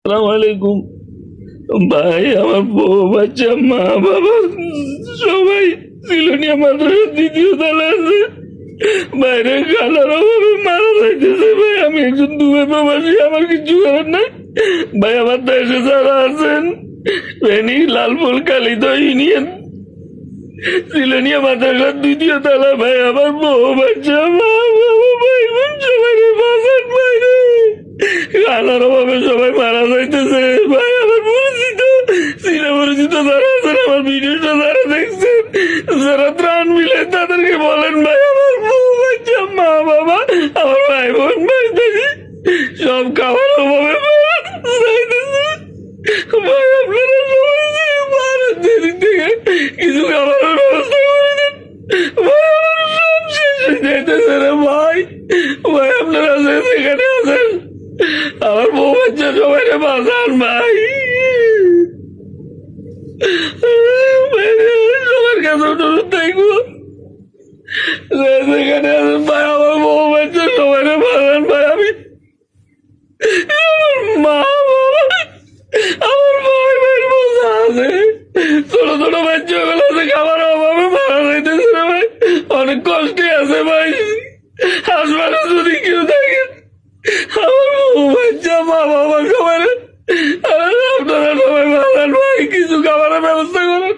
আসসালামু আলাইকুম। ভাই, আমার বউ বাচ্চা মা বাবা সবাই সিলোনিয়া মাদ্রাসার দ্বিতীয় তলা আছে। বাইরে খালার অভাবে মারা যাইতেছে। ভাই, আমি একজন দুবে প্রবাসী, আমার কিছু করার নাই। ভাই, আমার দেশে যারা আছেন, ফেনী লালপুর কালিদ ইউনিয়ন সিলোনিয়া মাদ্রাসার দ্বিতীয় তলা। ভাই, আমার বউ বাচ্চা মা বাবা ভাই বোন সবাই বাঁচান। বাইরে খালার অভাবে সবাই মারা যাইতেছে। ভাই, আমার পরিচিত পরিচিত যারা আছেন, আমার ভিডিওটা যারা দেখছেন, যারা ত্রাণ মিলে তাদেরকে বলেন ভাই, আমার বউ বাচ্চা মা বাবা আমার ভাই বোন ভাই দেখি সব খাবার অভাবে মারা যাইতেছে। ভাই, আপনারা সবাই যে মারেন দিক থেকে কিছু খাবারের ব্যবস্থা করে দেন। ভাই, আমার সব শেষ হয়ে যাইতেছে রে ভাই। ভাই, আপনারা যেখানে আছেন আমার বউ বাচ্চা সবাই বাঁচান ভাই। সবার কাছে অনুরোধ থাকবো, যেখানে আছেন ভাই আমার বউ বাচ্চা সবাই বাঁচান ভাই। আমি আমার মা বাবা আমার ভাই ভাই বোঝা আছে, ছোট ছোট বাচ্চা গুলো আছে, খাবার অভাবে মারা যাইতেছে না ভাই। অনেক কষ্টে আছে ভাই। হাসপাতালে যদি কেউ থাকে আমার বউ বাচ্চা মা বাবা সবাই আপনারা সবাই ভালো ভাই, কিছু খাবারের ব্যবস্থা করেন।